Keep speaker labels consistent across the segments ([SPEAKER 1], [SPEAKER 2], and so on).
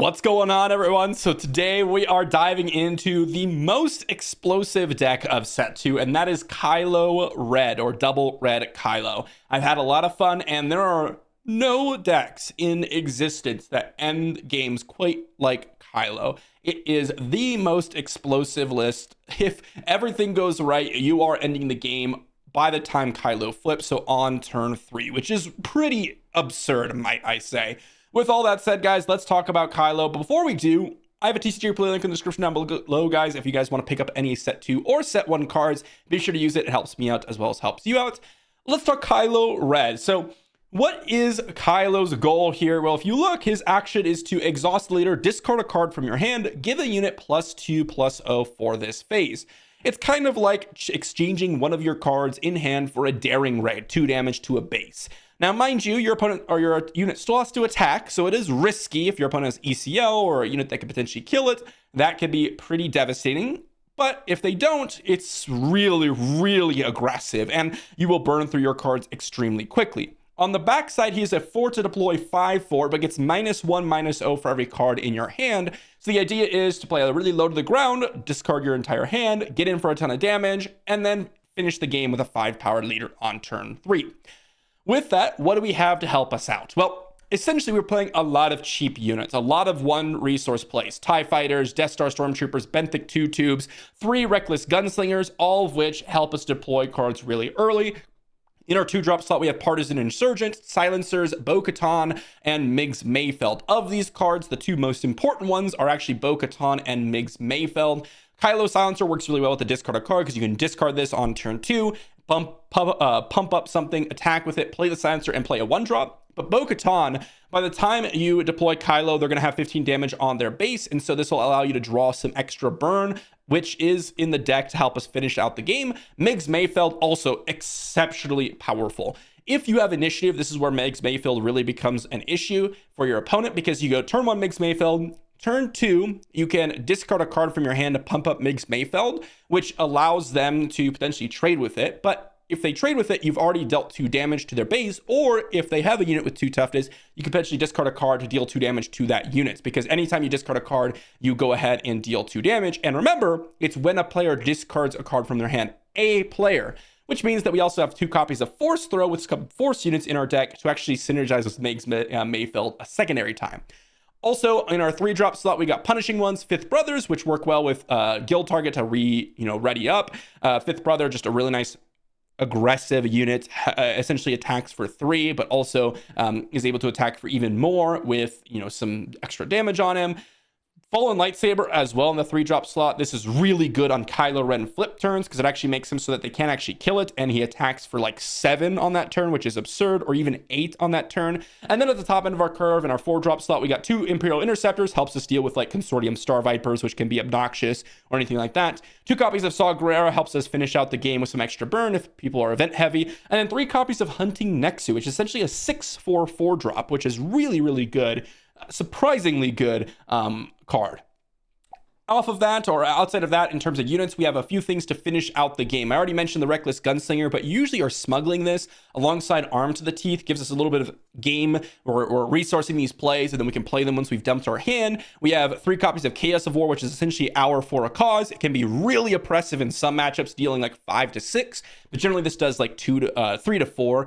[SPEAKER 1] What's going on, everyone? So today we are diving into the most explosive deck of set 2, and that is Kylo Red, or Double Red Kylo. I've had a lot of fun, and there are no decks in existence that end games quite like Kylo. It is the most explosive list. If everything goes right, you are ending the game by the time Kylo flips, so on turn 3, which is pretty absurd, might I say. With all that said, guys, let's talk about Kylo. But before we do, I have a TCG play link in the description down below, guys. If you guys want to pick up any set 2 or set 1 cards, be sure to use it. It helps me out as well as helps you out. Let's talk Kylo Red. So what is Kylo's goal here? Well, if you look, his action is to exhaust the leader, discard a card from your hand, give a unit +2/+0 for this phase. It's kind of like exchanging one of your cards in hand for a Daring Raid, 2 damage to a base. Now, mind you, your opponent or your unit still has to attack, so it is risky. If your opponent has ECL or a unit that could potentially kill it, that could be pretty devastating. But if they don't, it's really, really aggressive, and you will burn through your cards extremely quickly. On the backside, he is a 4 to deploy 5/4, but gets -1/-0 for every card in your hand. So the idea is to play a really low to the ground, discard your entire hand, get in for a ton of damage, and then finish the game with a 5-powered leader on turn 3. With that, what do we have to help us out? Well, essentially, we're playing a lot of cheap units, a lot of one resource plays. TIE Fighters, Death Star Stormtroopers, Benthic 2 Tubes, 3 Reckless Gunslingers, all of which help us deploy cards really early. In our 2-drop slot, we have Partisan Insurgent, Silencers, Bo-Katan, and Migs Mayfeld. Of these cards, the 2 most important ones are actually Bo-Katan and Migs Mayfeld. Kylo Silencer works really well with the discard a card because you can discard this on turn 2, pump up something, attack with it, play the Silencer, and play a 1-drop. But Bo-Katan, by the time you deploy Kylo, they're going to have 15 damage on their base, and so this will allow you to draw some extra burn, which is in the deck to help us finish out the game. Migs Mayfeld, also exceptionally powerful. If you have initiative, this is where Migs Mayfeld really becomes an issue for your opponent, because you go turn 1 Migs Mayfeld, turn 2, you can discard a card from your hand to pump up Migs Mayfeld, which allows them to potentially trade with it. But if they trade with it, you've already dealt 2 damage to their base, or if they have a unit with 2 toughness, you can potentially discard a card to deal 2 damage to that unit, because anytime you discard a card, you go ahead and deal 2 damage. And remember, it's when a player discards a card from their hand, a player, which means that we also have 2 copies of Force Throw with some Force units in our deck to actually synergize with Migs Mayfeld a secondary time. Also, in our 3-drop slot, we got Punishing Ones, Fifth Brothers, which work well with Guild Target to ready up. Fifth Brother, just a really nice aggressive unit, essentially attacks for 3, but also is able to attack for even more with some extra damage on him. Fallen Lightsaber as well in the 3-drop slot. This is really good on Kylo Ren flip turns because it actually makes him so that they can't actually kill it, and he attacks for like 7 on that turn, which is absurd, or even 8 on that turn. And then at the top end of our curve, in our 4-drop slot, we got 2 Imperial Interceptors, helps us deal with like Consortium Star Vipers, which can be obnoxious or anything like that. 2 copies of Saw Gerrera helps us finish out the game with some extra burn if people are event heavy. And then 3 copies of Hunting Nexu, which is essentially a 6/4 4-drop, which is really, really good. Surprisingly good card. Off of that, or outside of that, in terms of units, we have a few things to finish out the game. I already mentioned the Reckless Gunslinger, but you usually are smuggling this alongside Arm to the Teeth. Gives us a little bit of game or resourcing these plays, and then we can play them once we've dumped our hand. We have 3 copies of Chaos of War, which is essentially our For a Cause. It can be really oppressive in some matchups, dealing like 5 to 6, but generally this does like 3 to 4.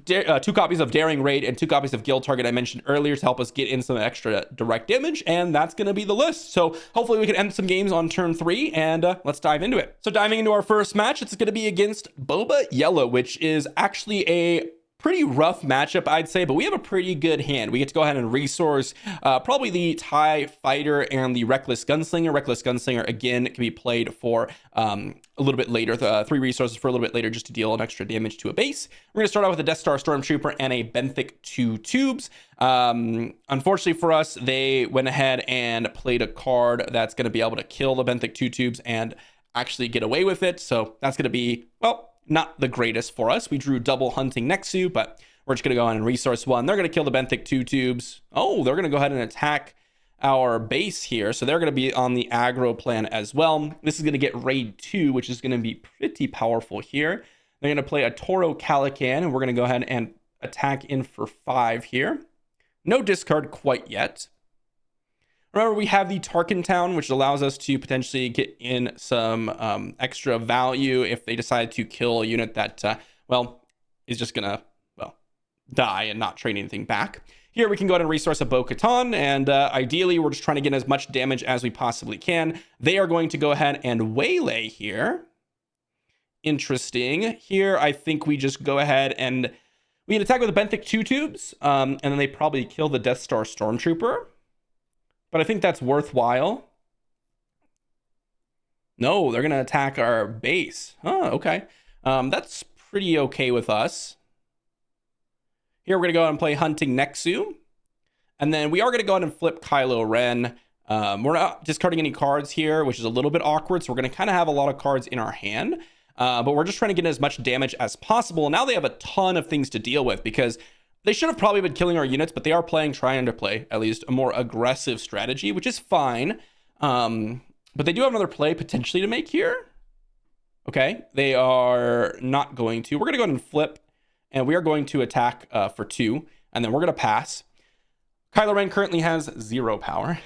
[SPEAKER 1] 2 copies of Daring Raid and 2 copies of Guild Target I mentioned earlier to help us get in some extra direct damage, and that's going to be the list. So hopefully we can end some games on turn 3, and let's dive into it. So diving into our first match, it's going to be against Boba Yellow, which is actually a pretty rough matchup, I'd say, but we have a pretty good hand. We get to go ahead and resource probably the TIE Fighter and the Reckless Gunslinger. Reckless Gunslinger, again, can be played for a little bit later, 3 resources for a little bit later, just to deal an extra damage to a base. We're going to start out with a Death Star Stormtrooper and a Benthic 2 Tubes. Unfortunately for us, they went ahead and played a card that's going to be able to kill the Benthic 2 Tubes and actually get away with it. So that's going to be, well, not the greatest for us. We drew double Hunting Nexu, but we're just going to go on and resource 1. They're going to kill the Benthic 2 Tubes. Oh, they're going to go ahead and attack our base here. So they're going to be on the aggro plan as well. This is going to get Raid 2, which is going to be pretty powerful here. They're going to play a Toro Calican, and we're going to go ahead and attack in for 5 here. No discard quite yet. Remember, we have the Tarkin Town, which allows us to potentially get in some extra value if they decide to kill a unit that, well, is just gonna, well, die and not trade anything back. Here we can go ahead and resource a Bo-Katan, and ideally we're just trying to get as much damage as we possibly can. They are going to go ahead and waylay here. Interesting. Here I think we just go ahead and we can attack with the Benthic 2 tubes, and then they probably kill the Death Star Stormtrooper. But I think that's worthwhile. No, they're going to attack our base. Oh, okay. That's pretty okay with us. Here we're going to go ahead and play Hunting Nexu. And then we are going to go ahead and flip Kylo Ren. We're not discarding any cards here, which is a little bit awkward. So we're going to kind of have a lot of cards in our hand. But we're just trying to get as much damage as possible. And now they have a ton of things to deal with because they should have probably been killing our units, but they are trying to play at least a more aggressive strategy, which is fine. But they do have another play potentially to make here. Okay, they are not going to. We're going to go ahead and flip, and we are going to attack for 2, and then we're going to pass. Kylo Ren currently has 0 power,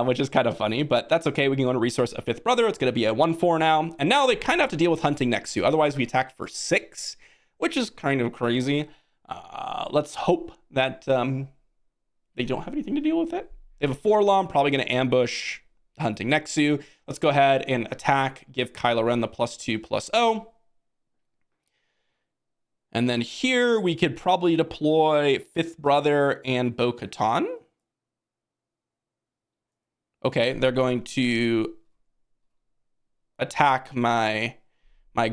[SPEAKER 1] which is kind of funny, but that's okay. We can go to resource a 5th brother. It's going to be a 1/4 now. And now they kind of have to deal with Hunting Nexu. Otherwise, we attack for 6, which is kind of crazy. Let's hope that they don't have anything to deal with it. They have a 4-LOM, probably going to ambush Hunting Nexu. Let's go ahead and attack, give Kylo Ren the +2/+0. And then here we could probably deploy 5th brother and Bo-Katan. Okay, they're going to attack my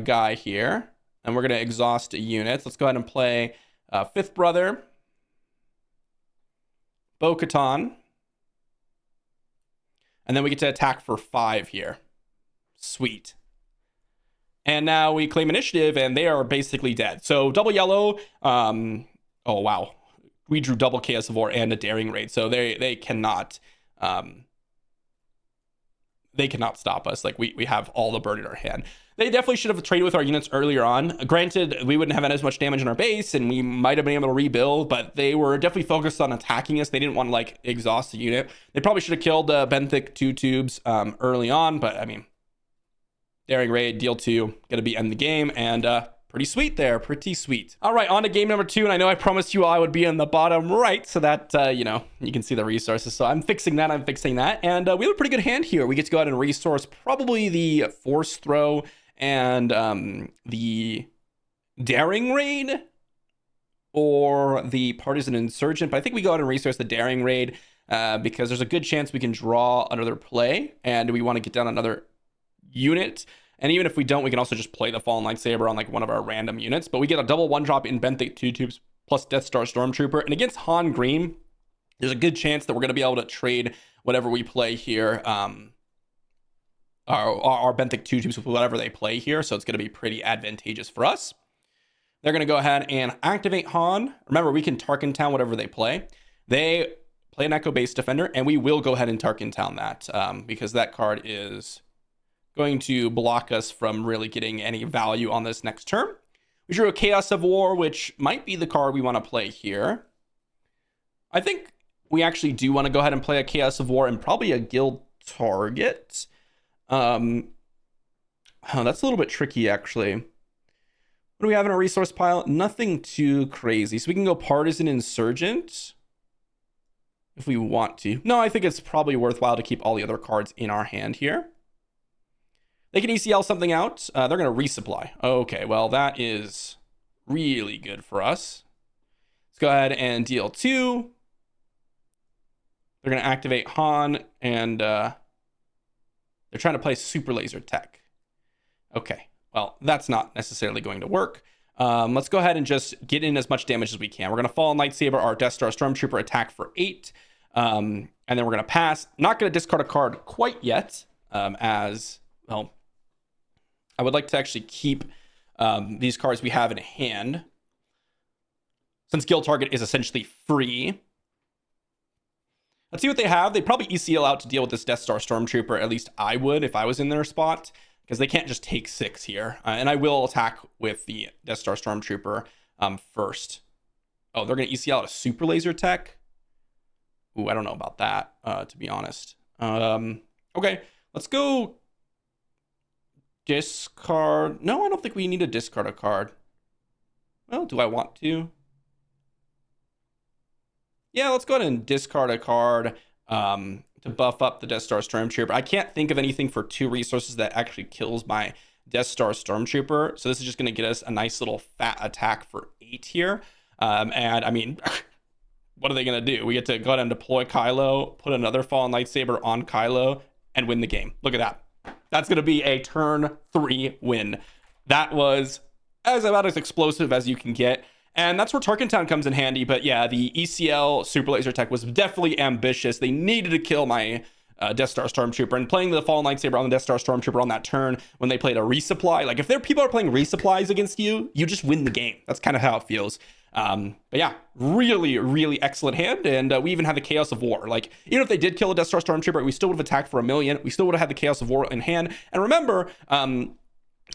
[SPEAKER 1] guy here, and we're going to exhaust units. Let's go ahead and play 5th brother, Bo-Katan, and then we get to attack for 5 here. Sweet. And now we claim initiative, and they are basically dead. So double yellow. Oh wow, we drew double Chaos of War and a Daring Raid, so they cannot stop us. Like we have all the bird in our hand. They definitely should have traded with our units earlier on. Granted, we wouldn't have as much damage in our base, and we might have been able to rebuild, but they were definitely focused on attacking us. They didn't want to like exhaust the unit. They probably should have killed Benthic 2 tubes early on, but I mean, Daring Raid, deal 2, gonna be end the game, and pretty sweet there, pretty sweet. All right, on to game number 2, and I know I promised you I would be in the bottom right so that, you know, you can see the resources. So I'm fixing that, and we have a pretty good hand here. We get to go ahead and resource probably the Force Throw and the Daring Raid or the Partisan Insurgent, but I think we go ahead and resource the Daring Raid because there's a good chance we can draw another play, and we want to get down another unit. And even if we don't, we can also just play the Fallen Lightsaber on like one of our random units. But we get a double 1-drop in Benthic 2 tubes plus Death Star Stormtrooper. And against Han Green, there's a good chance that we're going to be able to trade whatever we play here, our Benthic 2 tubes with whatever they play here. So it's going to be pretty advantageous for us. They're going to go ahead and activate Han. Remember, we can Tarkin Town whatever they play. They play an Echo Base Defender, and we will go ahead and Tarkin Town that because that card is going to block us from really getting any value on this next turn. We drew a Chaos of War, which might be the card we want to play here. I think we actually do want to go ahead and play a Chaos of War and probably a guild target. Oh, that's a little bit tricky, actually. What do we have in our resource pile? Nothing too crazy. So we can go Partisan Insurgent if we want to. No, I think it's probably worthwhile to keep all the other cards in our hand here. They can ECL something out. They're going to resupply. Okay, well, that is really good for us. Let's go ahead and deal 2. They're going to activate Han, and they're trying to play Super Laser Tech. Okay, well, that's not necessarily going to work. Let's go ahead and just get in as much damage as we can. We're going to Fallen Lightsaber our Death Star Stormtrooper, attack for 8. And then we're going to pass. Not going to discard a card quite yet, as, well, I would like to actually keep these cards we have in hand, since Guild Target is essentially free. Let's see what they have. They probably ECL out to deal with this Death Star Stormtrooper. At least I would if I was in their spot, because they can't just take 6 here. And I will attack with the Death Star Stormtrooper first. Oh, they're going to ECL out a Super Laser Tech. Ooh, I don't know about that, to be honest. Okay, let's go discard. No, I don't think we need to discard a card. Well, do I want to? Yeah, let's go ahead and discard a card to buff up the Death Star Stormtrooper. I can't think of anything for 2 resources that actually kills my Death Star Stormtrooper. So this is just going to get us a nice little fat attack for 8 here. And I mean, what are they going to do? We get to go ahead and deploy Kylo, put another Fallen Lightsaber on Kylo, and win the game. Look at that. That's going to be a turn 3 win. That was about as explosive as you can get. And that's where Tarkin Town comes in handy. But yeah, the ECL Super Laser Tech was definitely ambitious. They needed to kill my Death Star Stormtrooper. And playing the Fallen Lightsaber on the Death Star Stormtrooper on that turn when they played a resupply. Like, if people are playing resupplies against you, you just win the game. That's kind of how it feels. But yeah, really, really excellent hand. And we even had the Chaos of War. Like, even if they did kill a Death Star Stormtrooper, we still would have attacked for 1,000,000. We still would have had the Chaos of War in hand. And remember,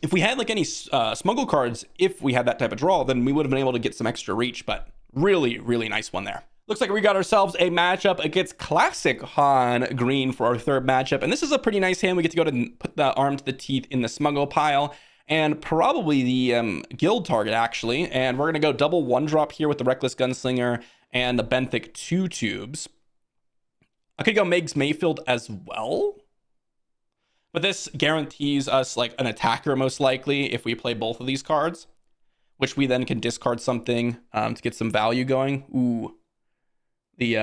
[SPEAKER 1] if we had like any smuggle cards, if we had that type of draw, then we would have been able to get some extra reach. But really, really nice one there. Looks like we got ourselves a matchup against Classic Han Green for our 3rd matchup. And this is a pretty nice hand. We get to go to put the arm to the teeth in the smuggle pile. And probably the guild target, actually. And we're going to go double 1-drop here with the Reckless Gunslinger and the Benthic 2 tubes. I could go Meigs Mayfield as well. But this guarantees us like an attacker most likely if we play both of these cards, which we then can discard something to get some value going. Ooh, the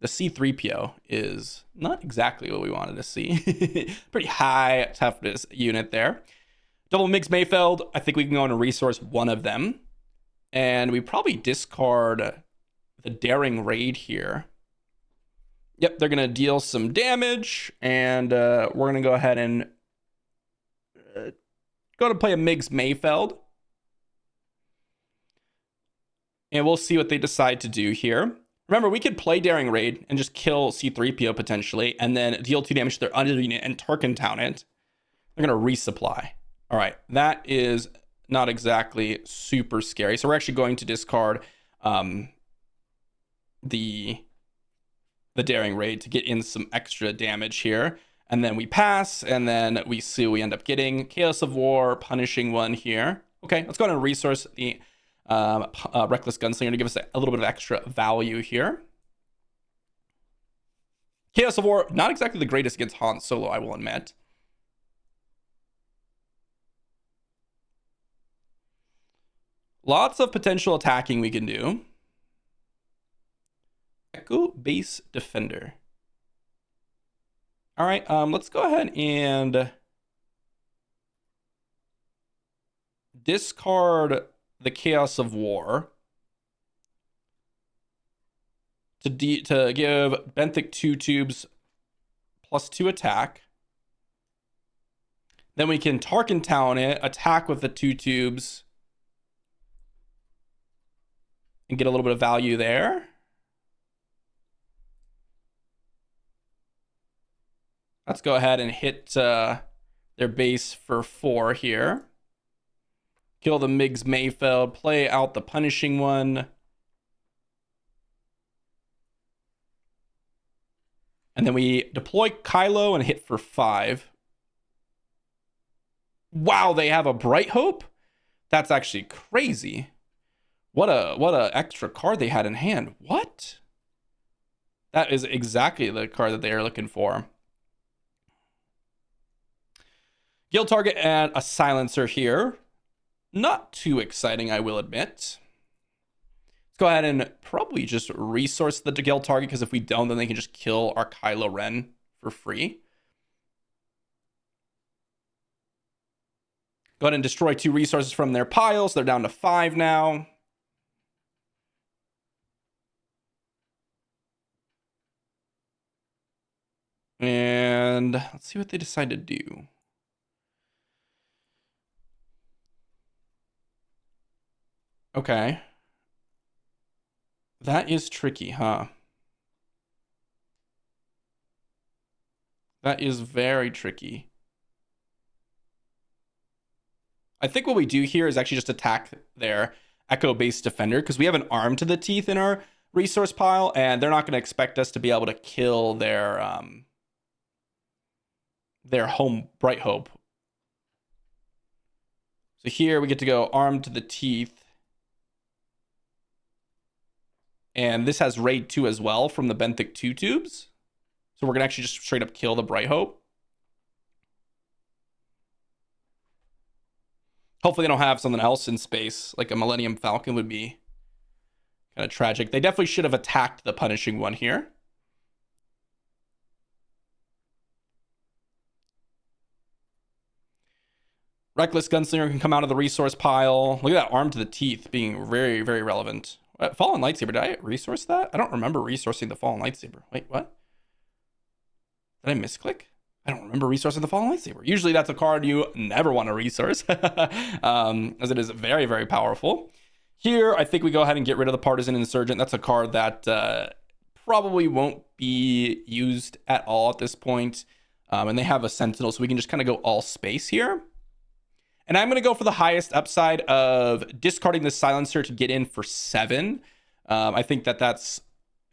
[SPEAKER 1] C-3PO is not exactly what we wanted to see. Pretty high toughness unit there. Double Meigs Mayfield. I think we can go on to resource one of them, and we probably discard the Daring Raid here. Yep, they're going to deal some damage, and we're going to go ahead and go to play a Meigs Mayfield. And we'll see what they decide to do here. Remember, we could play Daring Raid and just kill C-3PO potentially, and then deal 2 damage to their other unit and Tarkin Town it. They're going to resupply. All right, that is not exactly super scary. So we're actually going to discard the Daring Raid to get in some extra damage here. And then we pass, and then we see what we end up getting. Chaos of War, punishing one here. Okay, let's go ahead and resource the Reckless Gunslinger to give us a little bit of extra value here. Chaos of War, not exactly the greatest against Han Solo, I will admit. Lots of potential attacking we can do. Echo Base Defender. All right, let's go ahead and discard the Chaos of War to give Benthic 2 tubes +2 attack. Then we can Tarkin Town it, attack with the 2 tubes, and get a little bit of value there. Let's go ahead and hit their base for 4 here. Kill the Meigs Mayfield, play out the punishing one. And then we deploy Kylo and hit for 5. Wow, they have a Bright Hope? That's actually crazy. What a extra card they had in hand. What? That is exactly the card that they are looking for. Guild target and a silencer here. Not too exciting, I will admit. Let's go ahead and probably just resource the guild target, because if we don't, then they can just kill our Kylo Ren for free. Go ahead and destroy 2 resources from their piles. They're down to 5 now. And let's see what they decide to do. Okay. That is tricky, huh? That is very tricky. I think what we do here is actually just attack their Echo Base Defender, because we have an arm to the teeth in our resource pile, and they're not going to expect us to be able to kill their home Bright Hope. So here we get to go armed to the teeth. And this has raid 2 as well from the Benthic 2 tubes. So we're going to actually just straight up kill the Bright Hope. Hopefully they don't have something else in space, like a Millennium Falcon would be kind of tragic. They definitely should have attacked the punishing one here. Reckless Gunslinger can come out of the resource pile. Look at that arm to the teeth being very, very relevant. Fallen Lightsaber, did I resource that? I don't remember resourcing the Fallen Lightsaber. Wait, what? Did I misclick? I don't remember resourcing the Fallen Lightsaber. Usually that's a card you never want to resource, as it is very, very powerful. Here, I think we go ahead and get rid of the Partisan Insurgent. That's a card that probably won't be used at all at this point. And they have a Sentinel, so we can just kind of go all space here. And I'm going to go for the highest upside of discarding the Silencer to get in for 7. I think that that's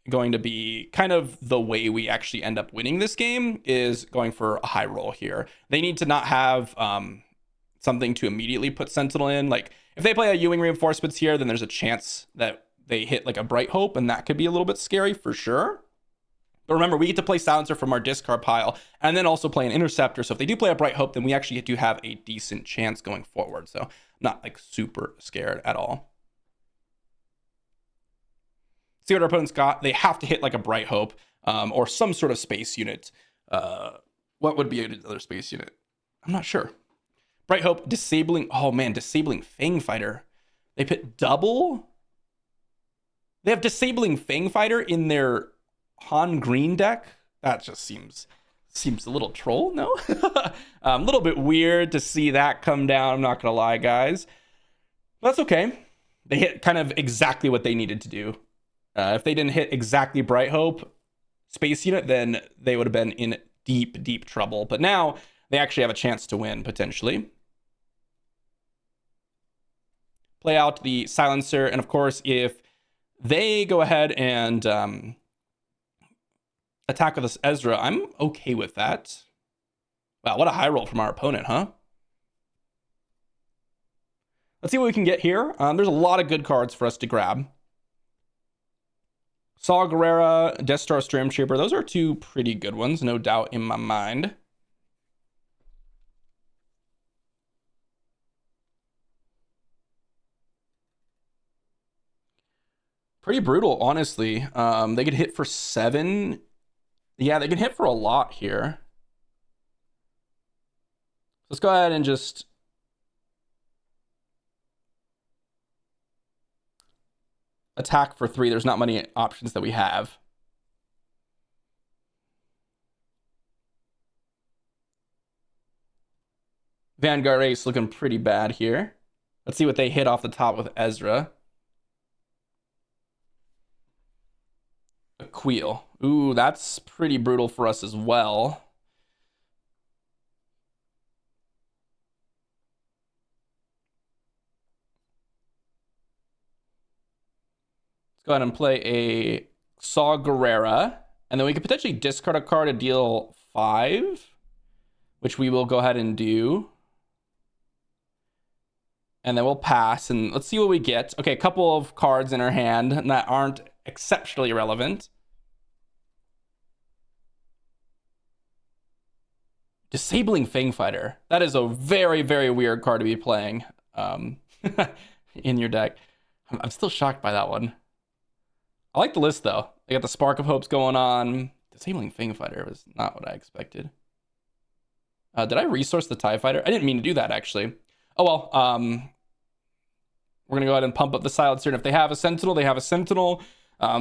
[SPEAKER 1] going to be kind of the way we actually end up winning this game, is going for a high roll here. They need to not have something to immediately put Sentinel in. Like, if they play a Ewing Reinforcements here, then there's a chance that they hit like a Bright Hope, and that could be a little bit scary for sure. But remember, we get to play Silencer from our discard pile and then also play an Interceptor. So if they do play a Bright Hope, then we actually do have a decent chance going forward. So not like super scared at all. See what our opponents got. They have to hit like a Bright Hope or some sort of space unit. What would be another space unit? I'm not sure. Bright Hope, disabling. Oh man, disabling Fang Fighter. They put double. They have disabling Fang Fighter in their Han Green deck. That just seems a little troll, no? A little bit weird to see that come down. I'm not gonna lie, guys. But that's okay. They hit kind of exactly what they needed to do. If they didn't hit exactly Bright Hope space unit, then they would have been in deep, deep trouble. But now they actually have a chance to win, potentially. Play out the Silencer. And of course, if they go ahead and attack with this Ezra, I'm okay with that. Wow, what a high roll from our opponent, huh? Let's see what we can get here. There's a lot of good cards for us to grab. Saw Gerrera, Death Star Stormtrooper. Those are two pretty good ones, no doubt in my mind. Pretty brutal, honestly. They could hit for 7. Yeah, they can hit for a lot here. Let's go ahead and just attack for 3. There's not many options that we have. Vanguard Ace looking pretty bad here. Let's see what they hit off the top with Ezra. A Queel. Ooh, that's pretty brutal for us as well. Let's go ahead and play a Saw Gerrera. And then we could potentially discard a card to deal 5, which we will go ahead and do. And then we'll pass, and let's see what we get. Okay, a couple of cards in our hand that aren't exceptionally relevant. Disabling Fang Fighter. That is a very, very weird card to be playing in your deck. I'm still shocked by that one. I like the list, though. They got the Spark of Hopes going on. Disabling Fang Fighter was not what I expected. Did I resource the TIE Fighter? I didn't mean to do that, actually. Oh, well. We're going to go ahead and pump up the Silencer. And if they have a Sentinel, they have a Sentinel.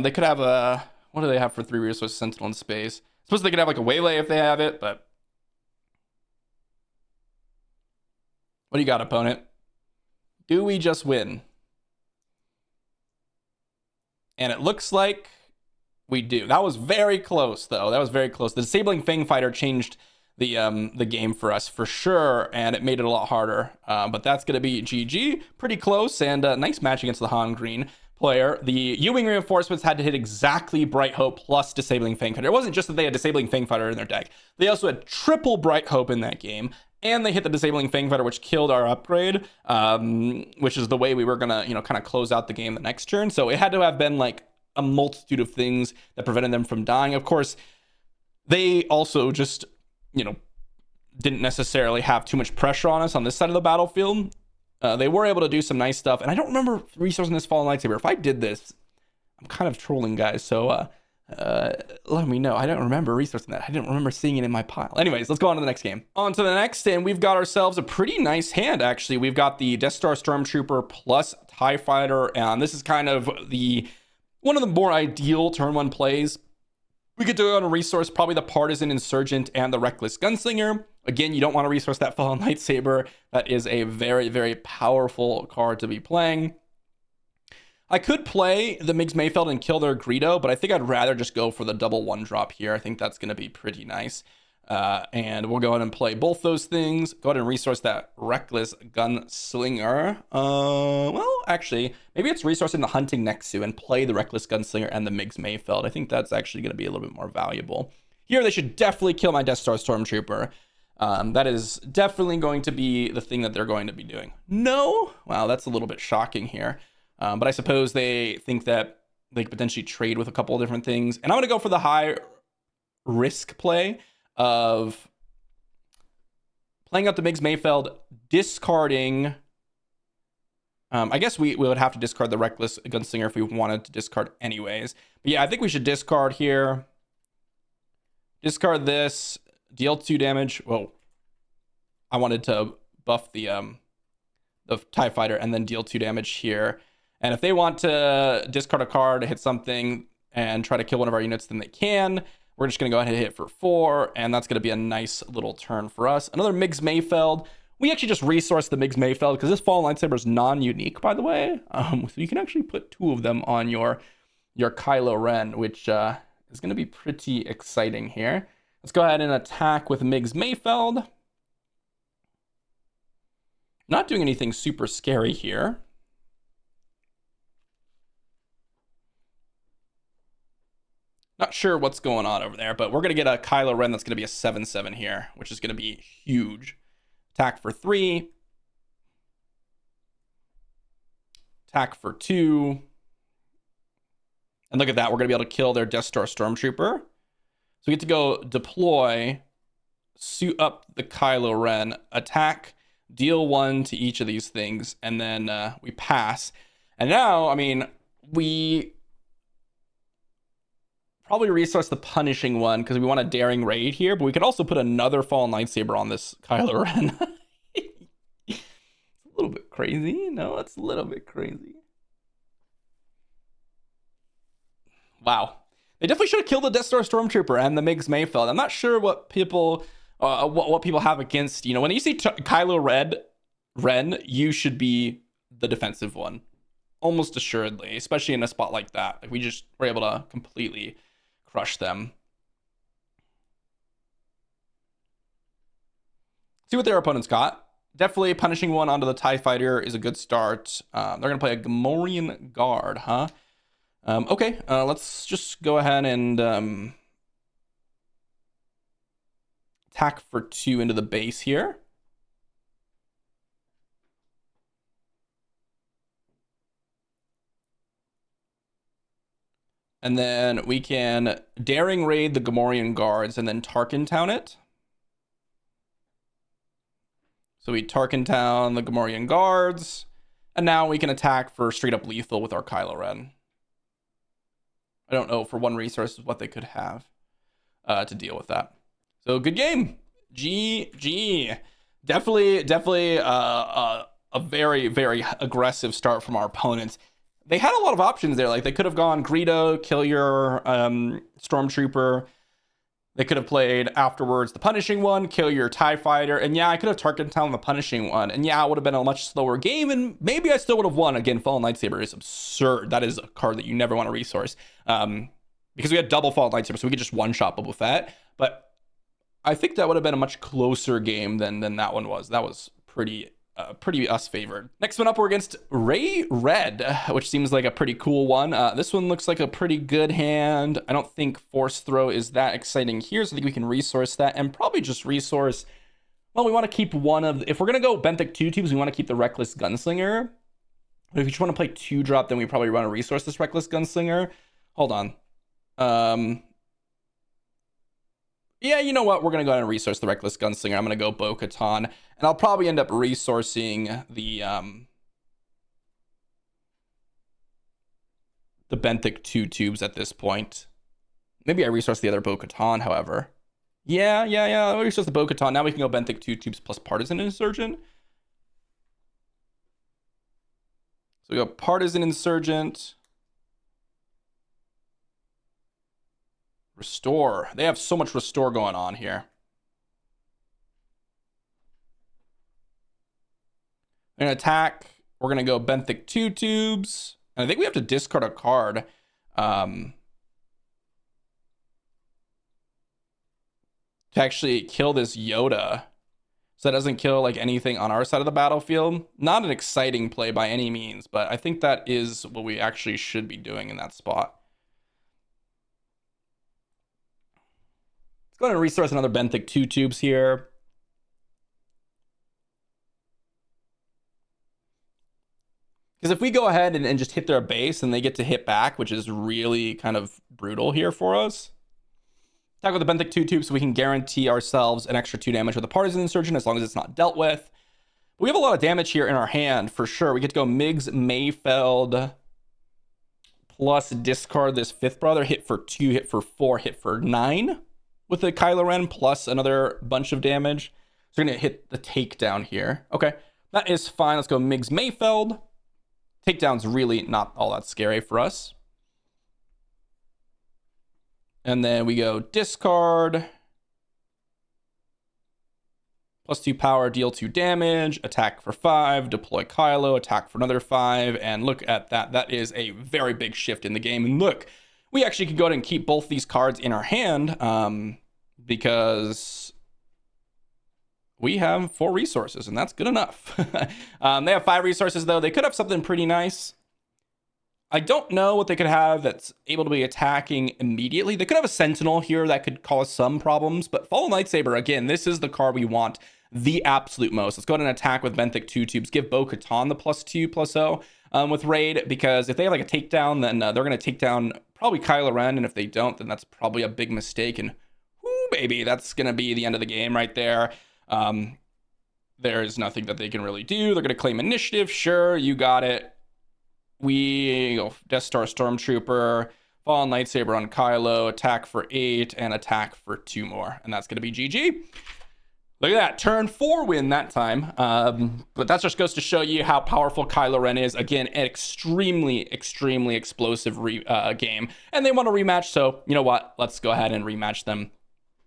[SPEAKER 1] They could have a... What do they have for 3 resources Sentinel in space? I suppose they could have like a Waylay if they have it, but... What do you got, opponent? Do we just win? And it looks like we do. That was very close, though. That was very close. The Disabling Fang Fighter changed the game for us for sure, and it made it a lot harder. But that's going to be GG. Pretty close, and nice match against the Han Green. player, the U-Wing reinforcements had to hit exactly Bright Hope plus Disabling Fang Fighter. It wasn't just that they had Disabling Fang Fighter in their deck. They also had triple Bright Hope in that game, and they hit the Disabling Fang Fighter, which killed our upgrade, which is the way we were gonna, kind of close out the game the next turn. So it had to have been like a multitude of things that prevented them from dying. Of course, they also just, didn't necessarily have too much pressure on us on this side of the battlefield. They were able to do some nice stuff, and I don't remember resourcing this Fallen Lightsaber. If I did this, I'm kind of trolling, guys, so let me know. I don't remember resourcing that. I didn't remember seeing it in my pile. Anyways, let's go on to the next game. On to the next, and we've got ourselves a pretty nice hand, actually. We've got the Death Star Stormtrooper plus TIE Fighter, and this is kind of one of the more ideal turn 1 plays. We could do it on a resource, probably the Partisan Insurgent and the Reckless Gunslinger. Again, you don't want to resource that Fallen Lightsaber. That is a very, very powerful card to be playing. I could play the Migs Mayfeld and kill their Greedo, but I think I'd rather just go for the double 1-drop here. I think that's going to be pretty nice. And we'll go ahead and play both those things. Go ahead and resource that Reckless Gunslinger. Well, actually, maybe it's resourcing the Hunting Nexu and play the Reckless Gunslinger and the Migs Mayfeld. I think that's actually going to be a little bit more valuable. Here, they should definitely kill my Death Star Stormtrooper. That is definitely going to be the thing that they're going to be doing. No? Wow, that's a little bit shocking here. But I suppose they think that they could potentially trade with a couple of different things. And I'm going to go for the high risk play of playing out the Migs Mayfeld, discarding. I guess we would have to discard the Reckless Gunslinger if we wanted to discard anyways. But yeah, I think we should discard here. Discard this, deal 2 damage. Whoa. I wanted to buff the TIE Fighter and then deal 2 damage here. And if they want to discard a card, hit something, and try to kill one of our units, then they can. We're just going to go ahead and hit for 4, and that's going to be a nice little turn for us. Another Migs Mayfeld. We actually just resourced the Migs Mayfeld because this Fallen Lightsaber is non-unique, by the way. So you can actually put 2 of them on your Kylo Ren, which is going to be pretty exciting here. Let's go ahead and attack with Migs Mayfeld. Not doing anything super scary here. Not sure what's going on over there, but we're going to get a Kylo Ren that's going to be a 7/7 here, which is going to be huge. Attack for 3. Attack for 2. And look at that. We're going to be able to kill their Death Star Stormtrooper. So we get to go deploy, suit up the Kylo Ren, attack, deal 1 to each of these things, and then we pass. And now, I mean, we probably resource the punishing one because we want a daring raid here, but we could also put another Fallen Lightsaber on this Kylo Ren. It's a little bit crazy. No, it's a little bit crazy. Wow. They definitely should have killed the Death Star Stormtrooper and the Migs Mayfeld. I'm not sure what people what people have against, when you see Kylo Ren, you should be the defensive one. Almost assuredly, especially in a spot like that. Like we just were able to completely crush them. See what their opponents got. Definitely punishing one onto the TIE Fighter is a good start. They're going to play a Gamorrean Guard, huh? Okay, let's just go ahead and attack for 2 into the base here. And then we can daring raid the Gamorrean Guards and then Tarkin Town it. So we Tarkin Town the Gamorrean Guards. And now we can attack for straight up lethal with our Kylo Ren. I don't know for 1 resource what they could have to deal with that. So good game. GG. Definitely a very, very aggressive start from our opponents. They had a lot of options there. Like they could have gone Greedo, kill your Stormtrooper. They could have played afterwards the punishing one, kill your TIE Fighter. And yeah, I could have Tarkin Town the punishing one. And yeah, it would have been a much slower game. And maybe I still would have won. Again, Fallen Lightsaber is absurd. That is a card that you never want to resource. Because we had double Fallen Lightsaber, so we could just one-shot Boba Fett. But I think that would have been a much closer game than that one was. That was pretty pretty us favored. Next one up, we're against Ray Red, which seems like a pretty cool one. This one looks like a pretty good hand. I don't think Force Throw is that exciting here, so I think we can resource that and probably just resource. Well, we want to keep one of, if we're going to go Benthic 2-tubes, we want to keep the Reckless Gunslinger. But if you just want to play 2-drop, then we probably want to resource this Reckless Gunslinger. Hold on. Yeah, you know what? We're going to go ahead and resource the Reckless Gunslinger. I'm going to go Bo-Katan, and I'll probably end up resourcing the Benthic 2-tubes at this point. Maybe I resource the other Bo-Katan, however. Yeah. I'll resource the Bo-Katan. Now we can go Benthic 2-tubes plus Partisan Insurgent. So we go Partisan Insurgent. Restore. They have so much restore going on here. We're going to attack. We're going to go Benthic 2-tubes. And I think we have to discard a card. To actually kill this Yoda. So that doesn't kill like anything on our side of the battlefield. Not an exciting play by any means, but I think that is what we actually should be doing in that spot. Let's go ahead and resource another Benthic 2-tubes here. Because if we go ahead and just hit their base and they get to hit back, which is really kind of brutal here for us. Attack with the Benthic 2-tubes so we can guarantee ourselves an extra 2 damage with a Partisan Insurgent as long as it's not dealt with. But we have a lot of damage here in our hand for sure. We get to go Miggs Mayfeld plus discard this 5th brother. Hit for 2, hit for 4, hit for 9. With the Kylo Ren plus another bunch of damage. So we're going to hit the takedown here. Okay, that is fine. Let's go Miggs Mayfeld. Takedown's really not all that scary for us. And then we go discard. Plus 2 power, deal 2 damage, attack for 5, deploy Kylo, attack for another 5. And look at that. That is a very big shift in the game. And look, we actually could go ahead and keep both these cards in our hand because we have 4 resources, and that's good enough. They have 5 resources, though. They could have something pretty nice. I don't know what they could have that's able to be attacking immediately. They could have a Sentinel here that could cause some problems, but Fallen Lightsaber, again, this is the card we want the absolute most. Let's go ahead and attack with Benthic 2-tubes. Give Bo-Katan the +2/+0 with Raid, because if they have like a takedown, then they're going to take down probably Kylo Ren, and if they don't, then that's probably a big mistake, and whoo, baby, that's going to be the end of the game right there. There's nothing that they can really do. They're going to claim initiative. Sure, you got it. We go Death Star Stormtrooper, Fallen Lightsaber on Kylo, attack for 8, and attack for 2 more. And that's going to be GG. Look at that. Turn 4 win that time. But that just goes to show you how powerful Kylo Ren is. Again, an extremely explosive game. And they want a rematch, so you know what? Let's go ahead and rematch them.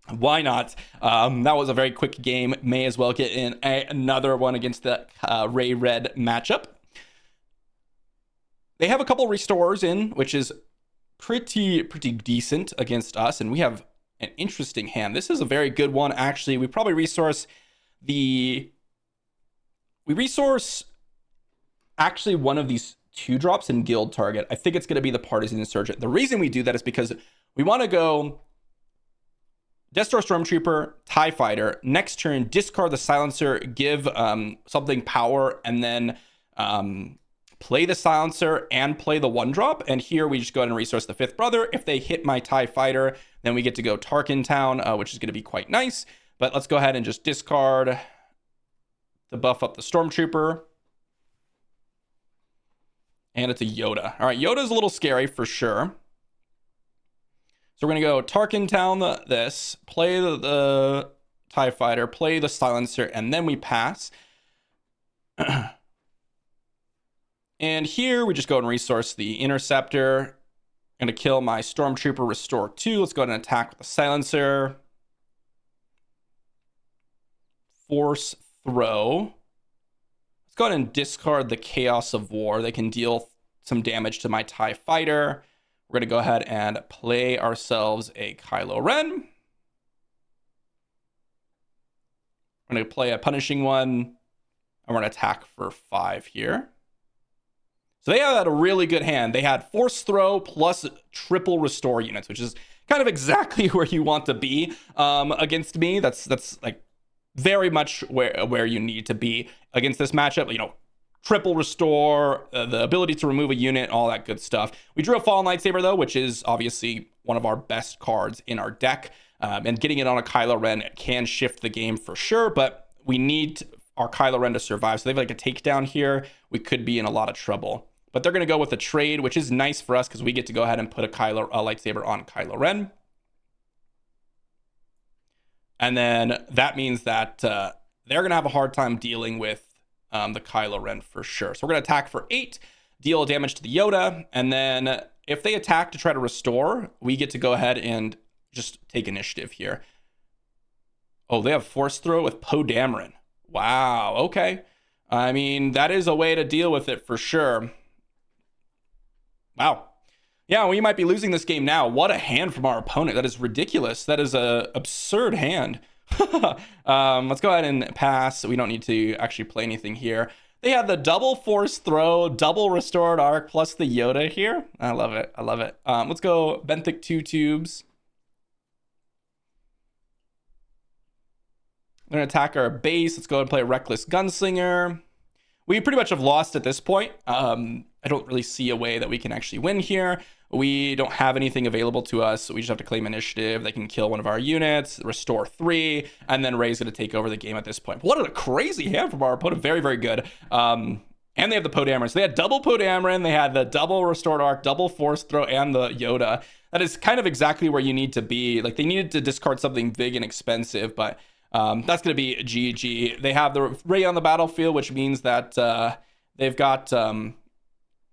[SPEAKER 1] Why not? That was a very quick game. May as well get in another one against the Ray Red matchup. They have a couple restores in, which is pretty decent against us, and we have an interesting hand. This is a very good one, actually. We probably resource actually one of these 2-drops in guild target. I think it's going to be the Partisan Insurgent. The reason we do that is because we want to go Death Star Stormtrooper, TIE Fighter. Next turn, discard the Silencer, give something power, and then play the Silencer and play the 1-drop. And here we just go ahead and resource the 5th brother. If they hit my TIE Fighter, then we get to go Tarkin Town, which is going to be quite nice. But let's go ahead and just discard to buff up the Stormtrooper. And it's a Yoda. All right, Yoda's a little scary for sure. So we're going to go Tarkin Town this, play the TIE Fighter, play the Silencer, and then we pass. And here we just go and resource the Interceptor. I'm going to kill my Stormtrooper, restore 2. Let's go ahead and attack with the Silencer. Force Throw. Let's go ahead and discard the Chaos of War. They can deal some damage to my TIE Fighter. We're going to go ahead and play ourselves a Kylo Ren. I'm going to play a Punishing one. And we're going to attack for 5 here. So they had a really good hand. They had Force Throw plus triple Restore units, which is kind of exactly where you want to be against me. That's like very much where you need to be against this matchup. You know, triple Restore, the ability to remove a unit, all that good stuff. We drew a Fallen Lightsaber, though, which is obviously one of our best cards in our deck. And getting it on a Kylo Ren can shift the game for sure, but we need our Kylo Ren to survive. So they have like a takedown here. We could be in a lot of trouble. But they're going to go with a trade, which is nice for us because we get to go ahead and put a lightsaber on Kylo Ren. And then that means that they're going to have a hard time dealing with the Kylo Ren for sure. So we're going to attack for 8, deal damage to the Yoda. And then if they attack to try to restore, we get to go ahead and just take initiative here. Oh, they have Force Throw with Poe Dameron. Wow, okay. I mean, that is a way to deal with it for sure. Wow. Yeah, we might be losing this game now. What a hand from our opponent. That is ridiculous. That is a absurd hand. Let's go ahead and pass. We don't need to actually play anything here. They have the double Force Throw, double Restored Arc, plus the Yoda here. I love it. I love it. Let's go Benthic 2 tubes. We're going to attack our base. Let's go and play Reckless Gunslinger. We pretty much have lost at this point. I don't really see a way that we can actually win here. We don't have anything available to us, so we just have to claim initiative. They can kill one of our units, restore 3, and then Rey's going to take over the game at this point. What a crazy hand from our opponent. Very, very good. And they have the Poe Dameron. So they had double Poe Dameron. They had the double Restored Arc, double Force Throw, and the Yoda. That is kind of exactly where you need to be. Like, they needed to discard something big and expensive, but that's going to be GG. They have the Rey on the battlefield, which means that they've got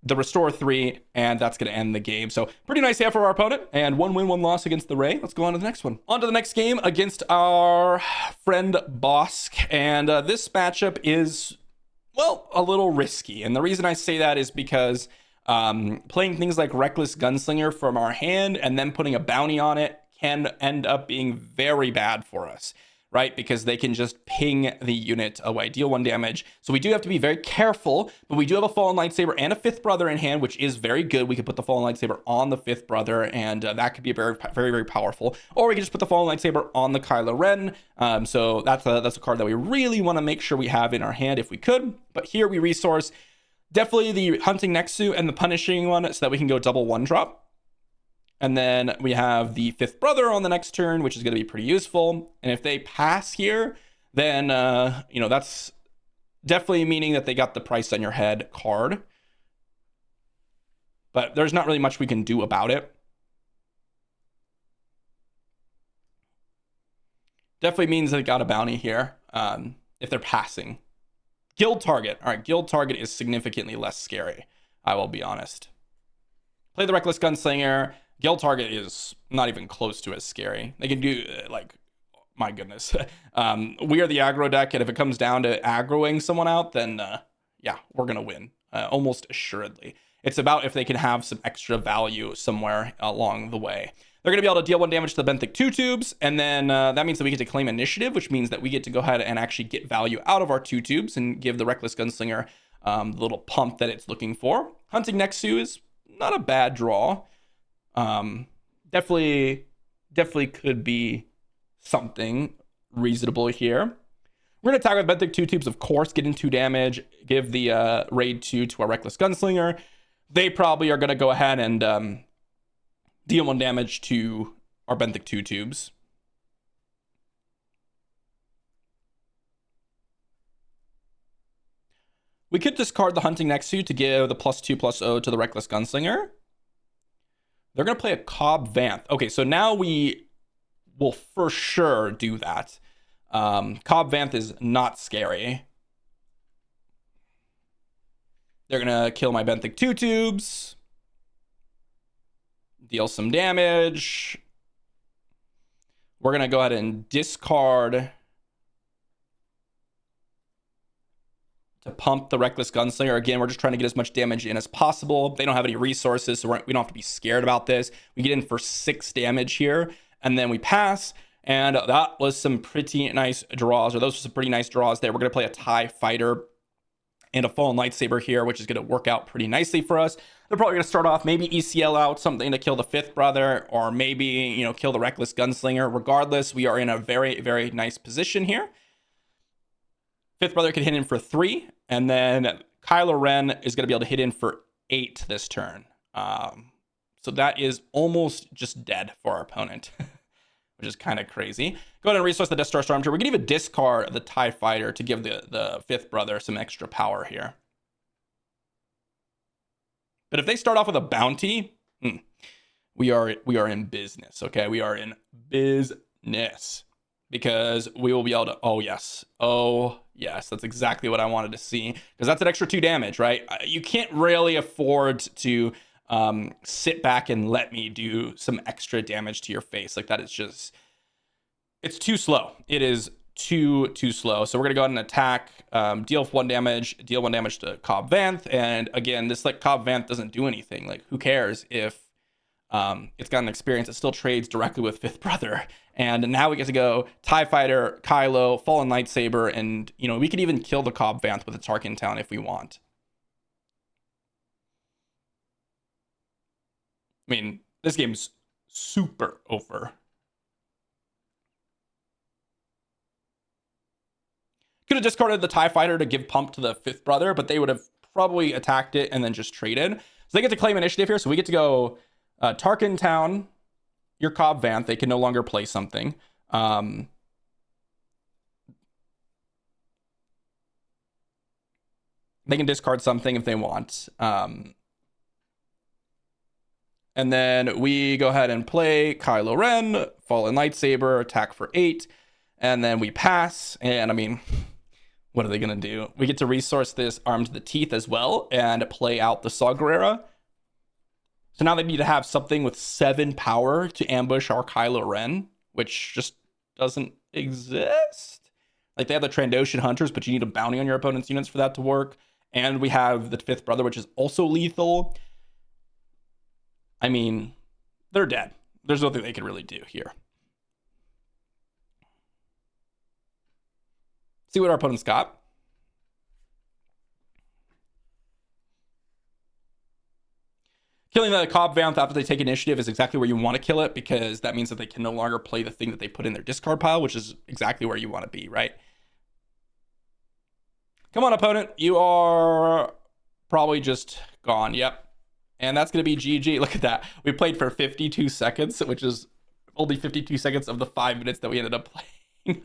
[SPEAKER 1] the Restore 3, and that's going to end the game. So pretty nice hand for our opponent, and 1 win, 1 loss against the Rey. Let's go on to the next one. On to the next game against our friend Bosk, and this matchup is, well, a little risky. And the reason I say that is because playing things like Reckless Gunslinger from our hand and then putting a bounty on it can end up being very bad for us, right? Because they can just ping the unit away, deal 1 damage. So we do have to be very careful, but we do have a Fallen Lightsaber and a 5th Brother in hand, which is very good. We could put the Fallen Lightsaber on the 5th Brother, and that could be very, very, very powerful. Or we can just put the Fallen Lightsaber on the Kylo Ren. So that's a card that we really want to make sure we have in our hand if we could. But here we resource definitely the Hunting Nexu and the Punishing one so that we can go double 1-drop. And then we have the 5th Brother on the next turn, which is going to be pretty useful. And if they pass here, then, that's definitely meaning that they got the Price on Your Head card. But there's not really much we can do about it. Definitely means they got a bounty here if they're passing. Guild Target. All right, Guild Target is significantly less scary, I will be honest. Play the Reckless Gunslinger. Guild Target is not even close to as scary. They can do, my goodness. We are the aggro deck, and if it comes down to aggroing someone out, then, yeah, we're going to win, almost assuredly. It's about if they can have some extra value somewhere along the way. They're going to be able to deal 1 damage to the Benthic 2 tubes, and then that means that we get to claim initiative, which means that we get to go ahead and actually get value out of our 2 tubes and give the Reckless Gunslinger the little pump that it's looking for. Hunting Nexu is not a bad draw. Definitely could be something reasonable here. We're going to attack with Benthic 2 tubes, of course, get in 2 damage, give the raid 2 to our Reckless Gunslinger. They probably are going to go ahead and deal 1 damage to our Benthic 2 tubes. We could discard the Hunting Nexu to give the +2/+0 to the Reckless Gunslinger. They're going to play a Cobb Vanth. Okay, so now we will for sure do that. Cobb Vanth is not scary. They're going to kill my Benthic 2 tubes. Deal some damage. We're going to go ahead and discard to pump the Reckless Gunslinger. Again, we're just trying to get as much damage in as possible. They don't have any resources, so we don't have to be scared about this. We get in for 6 damage here, and then we pass, and that was some pretty nice draws, or those were some pretty nice draws there. We're going to play a TIE Fighter and a fallen lightsaber here, which is going to work out pretty nicely for us. They're probably going to start off maybe ECL out something to kill the fifth brother, or maybe, you know, kill the reckless gunslinger. Regardless, we are in a very, very nice position here. Fifth brother can hit in for 3, and then Kylo Ren is going to be able to hit in for 8 this turn. So that is almost just dead for our opponent, which is kind of crazy. Go ahead and resource the Death Star Stormtrooper. We can even discard the TIE Fighter to give the fifth brother some extra power here. But if they start off with a bounty, we are in business, okay? We are in business. Because we will be able to, oh yes, that's exactly what I wanted to see. Because that's an extra 2 damage, right? You can't really afford to sit back and let me do some extra damage to your face. Like, that is just, it's too slow. It is too slow. So we're gonna go ahead and attack, deal 1 damage to Cobb Vanth. And again, this like Cobb Vanth doesn't do anything. Like, who cares if it's got an experience? It still trades directly with fifth brother. And now we get to go TIE Fighter, Kylo, Fallen Lightsaber, and, you know, we could even kill the Cobb Vanth with a Tarkin Town if we want. I mean, this game's super over. Could have discarded the TIE Fighter to give pump to the fifth brother, but they would have probably attacked it and then just traded. So they get to claim initiative here. So we get to go Tarkin Town, your Cobb Vanth. They can no longer play something. They can discard something if they want. And then we go ahead and play Kylo Ren, Fallen Lightsaber, attack for 8. And then we pass. And I mean, what are they going to do? We get to resource this Arm to the Teeth as well and play out the Saw Gerrera. So now they need to have something with 7 power to ambush our Kylo Ren, which just doesn't exist. Like, they have the Trandoshan Hunters, but you need a bounty on your opponent's units for that to work. And we have the fifth brother, which is also lethal. I mean, they're dead. There's nothing they can really do here. See what our opponent's got. Killing the Cobb Vanth after they take initiative is exactly where you want to kill it, because that means that they can no longer play the thing that they put in their discard pile, which is exactly where you want to be, right? Come on, opponent. You are probably just gone. Yep. And that's going to be GG. Look at that. We played for 52 seconds, which is only 52 seconds of the 5 minutes that we ended up playing.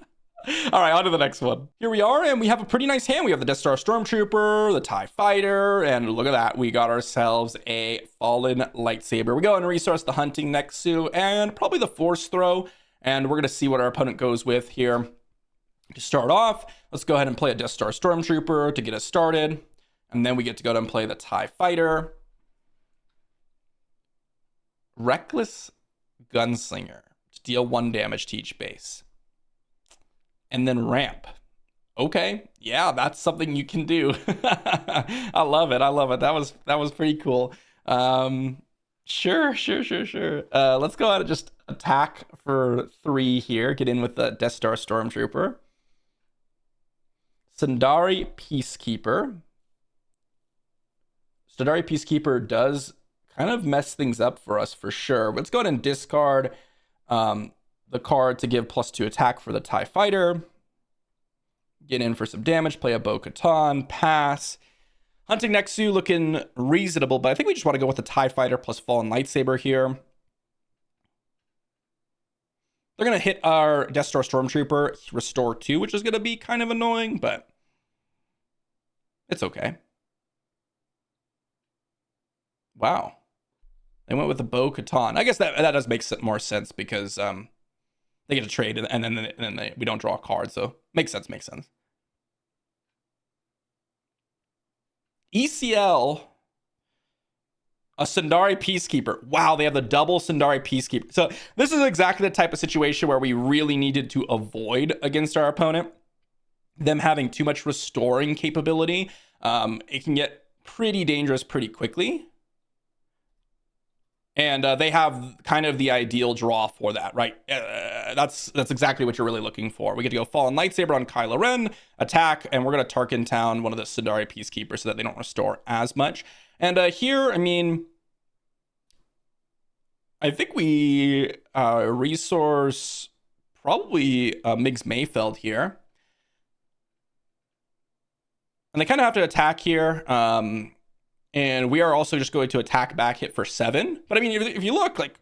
[SPEAKER 1] All right, on to the next one. Here we are, and we have a pretty nice hand. We have the Death Star Stormtrooper, the TIE Fighter, and look at that. We got ourselves a Fallen Lightsaber. We go and resource the Hunting Nexu and probably the Force Throw, and we're going to see what our opponent goes with here. To start off, let's go ahead and play a Death Star Stormtrooper to get us started, and then we get to go ahead and play the TIE Fighter. Reckless Gunslinger to deal 1 damage to each base. And then ramp. Okay, yeah, that's something you can do. I love it. That was pretty cool. Sure. Let's go ahead and just attack for 3 here. Get in with the Death Star Stormtrooper. Sundari Peacekeeper. Sundari Peacekeeper does kind of mess things up for us for sure. Let's go ahead and discard the card to give +2 attack for the TIE Fighter. Get in for some damage, play a Bo-Katan, pass. Hunting Nexu looking reasonable, but I think we just want to go with the TIE Fighter plus Fallen Lightsaber here. They're going to hit our Death Star Stormtrooper, restore 2, which is going to be kind of annoying, but it's okay. Wow. They went with the Bo-Katan. I guess that does make more sense because they get to trade and then we don't draw a card. So makes sense. ECL, a Sundari Peacekeeper. Wow, they have the double Sundari Peacekeeper. So this is exactly the type of situation where we really needed to avoid against our opponent. Them having too much restoring capability. It can get pretty dangerous pretty quickly. And they have kind of the ideal draw for that, right? That's exactly what you're really looking for. We get to go Fallen Lightsaber on Kylo Ren, attack, and we're going to Tarkin Town one of the Sundari Peacekeepers so that they don't restore as much. And here, I mean, I think we resource probably Migs Mayfeld here. And they kind of have to attack here. And we are also just going to attack back, hit for 7. But I mean, if you look, like,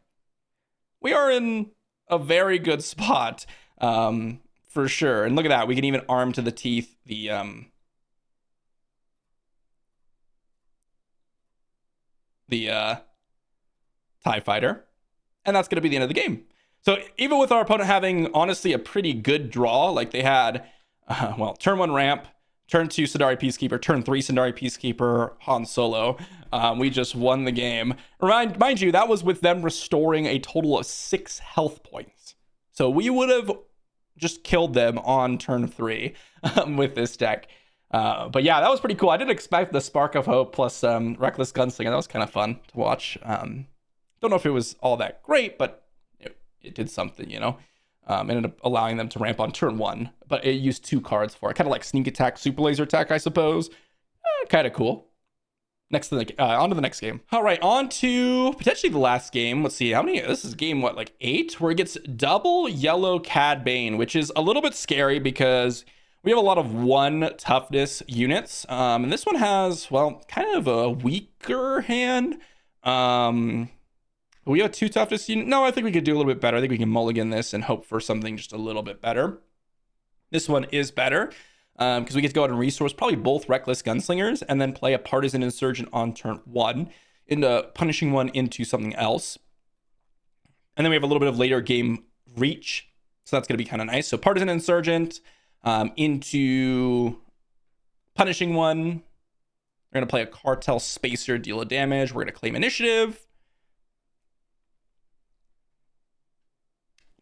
[SPEAKER 1] we are in a very good spot for sure. And look at that. We can even arm to the teeth the TIE fighter. And that's going to be the end of the game. So even with our opponent having, honestly, a pretty good draw, like they had, well, turn 1 ramp, turn 2 Sundari Peacekeeper, turn 3 Sundari Peacekeeper, Han Solo. We just won the game. Mind you, that was with them restoring a total of 6 health points. So we would have just killed them on turn 3 with this deck. But yeah, that was pretty cool. I didn't expect the Spark of Hope plus Reckless Gunslinger. That was kind of fun to watch. Don't know if it was all that great, but it did something, you know. Ended up allowing them to ramp on turn 1, but it used 2 cards for it. Kind of like Sneak Attack, Super Laser Attack, I suppose. Kind of cool. Next to the on to the next game. All right, on to potentially the last game. Let's see how many. This is game what, like 8, where it gets double yellow Cad Bane, which is a little bit scary because we have a lot of 1 toughness units, and this one has, well, kind of a weaker hand. We have 2 toughness units. No, I think we could do a little bit better. I think we can mulligan this and hope for something just a little bit better. This one is better because we get to go out and resource probably both Reckless Gunslingers and then play a Partisan Insurgent on turn 1 into punishing one into something else. And then we have a little bit of later game reach. So that's going to be kind of nice. So Partisan Insurgent into punishing one. We're going to play a Cartel Spacer, deal a damage. We're going to claim initiative.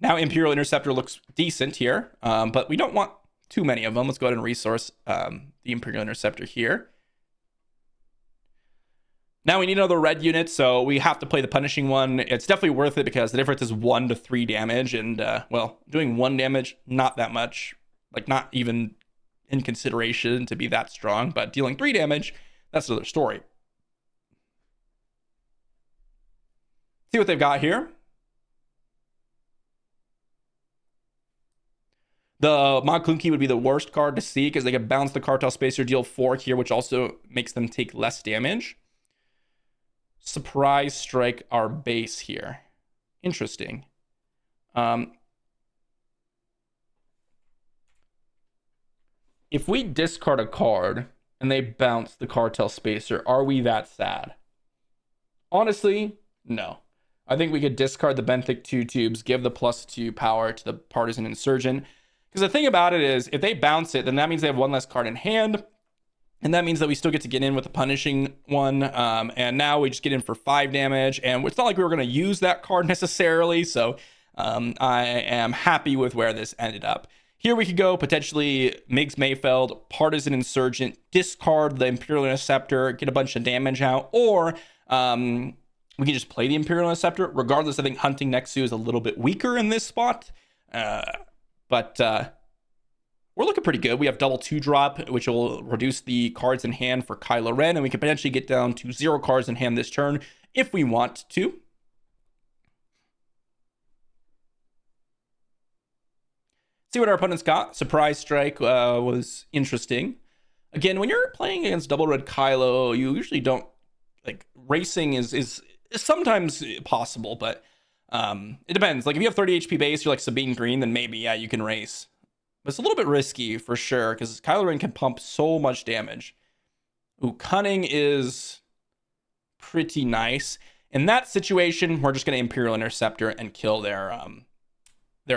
[SPEAKER 1] Now Imperial Interceptor looks decent here, but we don't want too many of them. Let's go ahead and resource the Imperial Interceptor here. Now we need another red unit, so we have to play the punishing one. It's definitely worth it because the difference is 1 to 3 damage, and well, doing 1 damage, not that much, like not even in consideration to be that strong, but dealing 3 damage, that's another story. See what they've got here. The Mod Clunky would be the worst card to see because they can bounce the Cartel Spacer, deal 4 here, which also makes them take less damage. Surprise Strike our base here. Interesting. If we discard a card and they bounce the Cartel Spacer, are we that sad? Honestly, no. I think we could discard the Benthic 2 tubes, give the +2 power to the Partisan Insurgent. Because the thing about it is, if they bounce it, then that means they have 1 less card in hand. And that means that we still get to get in with the punishing one. And now we just get in for 5 damage. And it's not like we were going to use that card necessarily. So I am happy with where this ended up. Here we could go potentially Migs Mayfeld, Partisan Insurgent, discard the Imperial Interceptor, get a bunch of damage out. Or we can just play the Imperial Interceptor. Regardless, I think Hunting Nexu is a little bit weaker in this spot. But we're looking pretty good. We have double 2-drop, which will reduce the cards in hand for Kylo Ren, and we can potentially get down to 0 cards in hand this turn if we want to. See what our opponents got. Surprise Strike was interesting. Again, when you're playing against double red Kylo, you usually don't, like, racing is sometimes possible, but it depends. Like if you have 30 HP base, you're like Sabine Green, then maybe, yeah, you can race. But it's a little bit risky for sure because Kylo Ren can pump so much damage. Ooh, Cunning is pretty nice. In that situation, we're just going to Imperial Interceptor and kill their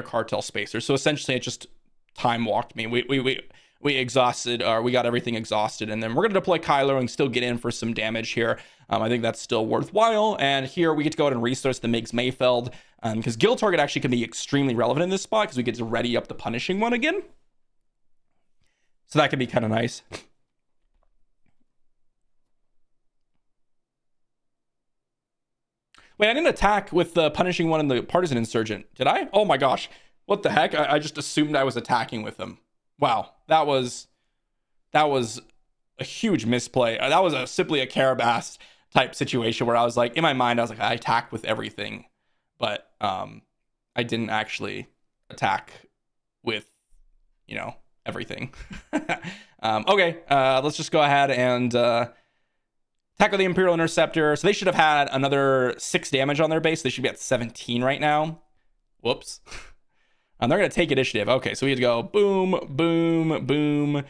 [SPEAKER 1] Cartel Spacer. So essentially, it just time walked me. We exhausted, or we got everything exhausted, and then we're going to deploy Kylo and still get in for some damage here. I think that's still worthwhile. And here we get to go ahead and resource the Migs Mayfeld because Guild Target actually can be extremely relevant in this spot because we get to ready up the punishing one again. So that can be kind of nice. Wait, I didn't attack with the punishing one and the partisan insurgent, did I? Oh my gosh. What the heck? I just assumed I was attacking with them. Wow, that was a huge misplay. That was simply a Carabas type situation where I was like, in my mind, I was like, I attack with everything, but I didn't actually attack with, everything. Okay, let's just go ahead and tackle the Imperial Interceptor. So they should have had another 6 damage on their base. They should be at 17 right now. Whoops. They're going to take initiative. Okay, so we had to go boom, boom, boom,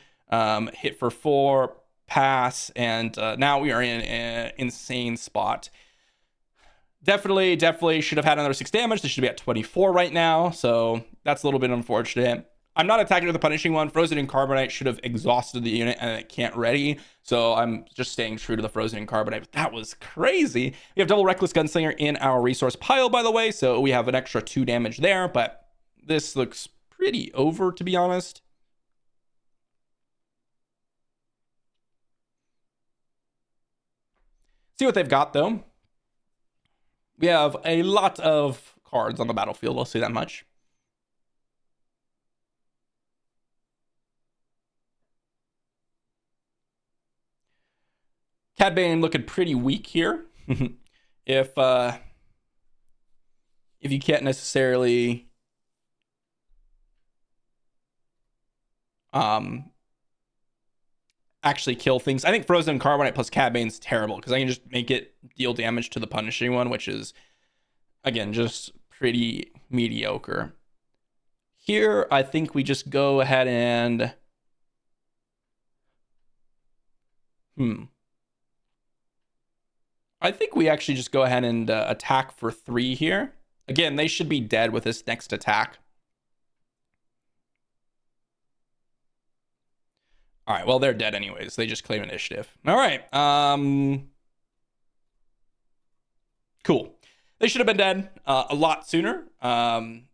[SPEAKER 1] hit for 4, pass, and now we are in an insane spot. Definitely should have had another 6 damage. They should be at 24 right now, so that's a little bit unfortunate. I'm not attacking with the punishing one. Frozen and Carbonite should have exhausted the unit and it can't ready, so I'm just staying true to the Frozen and Carbonite, but that was crazy. We have double Reckless Gunslinger in our resource pile, by the way, so we have an extra 2 damage there, but this looks pretty over, to be honest. See what they've got, though. We have a lot of cards on the battlefield, I'll say that much. Cad Bane looking pretty weak here. If you can't necessarily actually kill things, I think Frozen Carbonite plus Cad Bane's terrible because I can just make it deal damage to the punishing one, which is, again, just pretty mediocre. Here, I think we just go ahead and I think we actually just go ahead and attack for 3 here. Again, they should be dead with this next attack. All right, well, they're dead anyways. They just claim initiative. All right. Cool. They should have been dead a lot sooner. And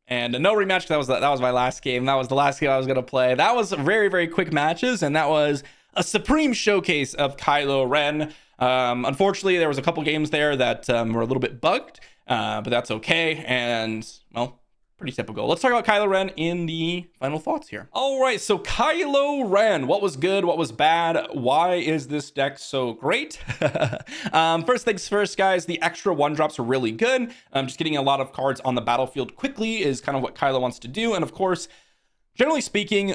[SPEAKER 1] no rematch. That was my last game. That was the last game I was going to play. That was very, very quick matches, and that was a supreme showcase of Kylo Ren. Unfortunately, there was a couple games there that were a little bit bugged, but that's okay. And, well, pretty typical. Let's talk about Kylo Ren in the final thoughts here. All right, so Kylo Ren, what was good, what was bad, why is this deck so great? First things first, guys, the extra 1-drops are really good. Just getting a lot of cards on the battlefield quickly is kind of what Kylo wants to do, and of course, generally speaking,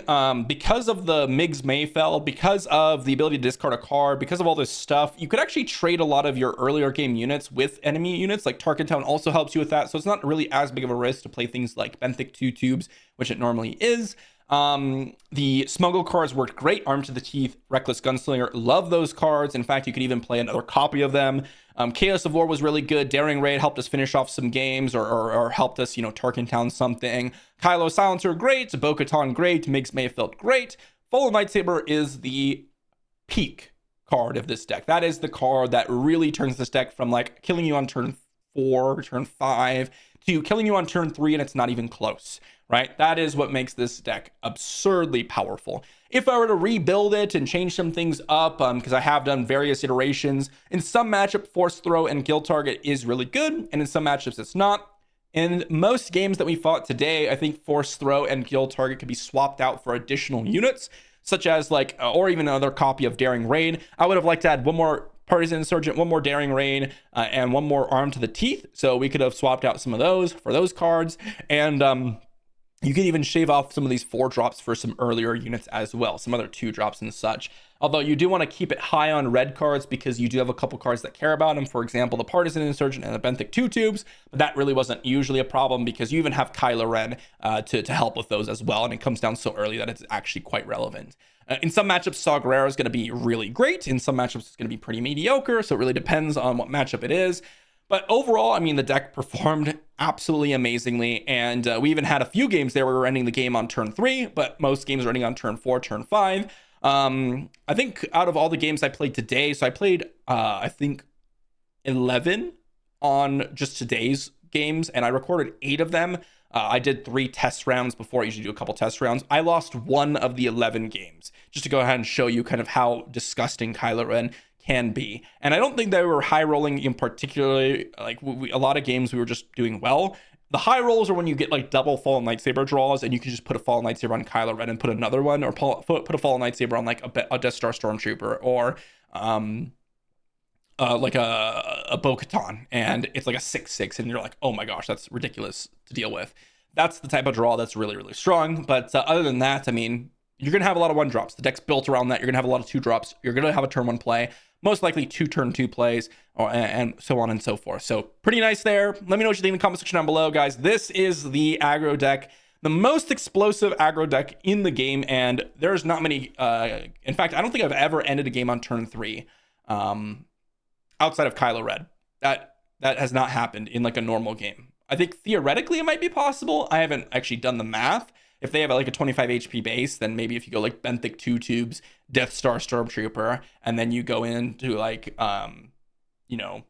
[SPEAKER 1] because of the Migs Mayfell, because of the ability to discard a card, because of all this stuff, you could actually trade a lot of your earlier game units with enemy units. Like Tarkin Town also helps you with that, so it's not really as big of a risk to play things like Benthic 2 Tubes, which it normally is. The Smuggle cards worked great. Armed to the Teeth, Reckless Gunslinger, love those cards. In fact, you could even play another copy of them. Chaos of War was really good. Daring Raid helped us finish off some games or helped us, Tarkin Town something. Kylo Silencer, great. Bo-Katan, great. Migs Mayfeld, great. Fallen Lightsaber is the peak card of this deck. That is the card that really turns this deck from like killing you on turn 4, turn 5 to killing you on turn 3 and it's not even close, right? That is what makes this deck absurdly powerful. If I were to rebuild it and change some things up, because I have done various iterations, in some matchup, Force Throw and Kill Target is really good, and in some matchups it's not. In most games that we fought today, I think Force Throw and Kill Target could be swapped out for additional units, such as like, or even another copy of Daring Raid. I would have liked to add one more Partisan Insurgent, one more Daring Raid, and one more Arm to the Teeth, so we could have swapped out some of those for those cards, and you can even shave off some of these 4-drops for some earlier units as well, some other 2-drops and such. Although you do want to keep it high on red cards because you do have a couple cards that care about them. For example, the Partisan Insurgent and the Benthic 2 Tubes, but that really wasn't usually a problem because you even have Kylo Ren to help with those as well, and it comes down so early that it's actually quite relevant. In some matchups, Saw Gerrera is going to be really great. In some matchups, it's going to be pretty mediocre, so it really depends on what matchup it is. But overall, I mean, the deck performed absolutely amazingly, and we even had a few games there where we were ending the game on turn 3, but most games are ending on turn 4, turn 5. I think out of all the games I played today, so I played, I think, 11 on just today's games, and I recorded 8 of them. I did 3 test rounds before. I usually do a couple test rounds. I lost 1 of the 11 games, just to go ahead and show you kind of how disgusting Kylo Ren can be. And I don't think they were high rolling in particularly. Like a lot of games we were just doing well. The high rolls are when you get like double Fallen Lightsaber draws, and you can just put a Fallen Lightsaber on Kylo Ren and put another one, or put a Fallen Lightsaber on like a Death Star Stormtrooper, or like a Bo-Katan, and it's like a 6/6, and you're like, oh my gosh, that's ridiculous to deal with. That's the type of draw that's really, really strong. But other than that, I mean, you're going to have a lot of 1-drops. The deck's built around that. You're going to have a lot of 2-drops. You're going to have a turn 1 play, most likely 2 turn 2 plays, and so on and so forth. So pretty nice there. Let me know what you think in the comment section down below, guys. This is the aggro deck, the most explosive aggro deck in the game, and there's not many. In fact, I don't think I've ever ended a game on turn 3 outside of Kylo Ren. That has not happened in like a normal game. I think theoretically it might be possible. I haven't actually done the math. If they have like a 25 HP base, then maybe if you go like Benthic 2 tubes, Death Star Stormtrooper, and then you go into like, you know,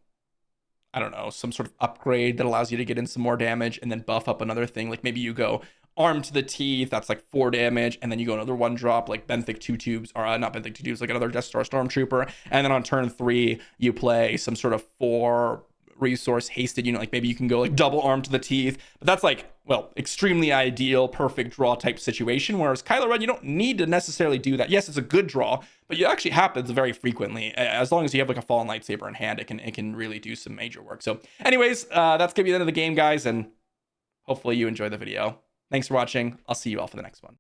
[SPEAKER 1] I don't know, some sort of upgrade that allows you to get in some more damage and then buff up another thing. Like maybe you go Arm to the Teeth, that's like 4 damage, and then you go another 1-drop like Benthic 2 tubes, or not Benthic 2 tubes, like another Death Star Stormtrooper, and then on turn 3 you play some sort of 4 resource hasted unit, like maybe you can go like double Arm to the Teeth, but that's like, well, extremely ideal, perfect draw type situation. Whereas Kylo Ren, you don't need to necessarily do that. Yes, it's a good draw, but it actually happens very frequently. As long as you have like a Fallen Lightsaber in hand, it can really do some major work. So anyways, that's gonna be the end of the game, guys, and hopefully you enjoy the video. Thanks for watching. I'll see you all for the next one.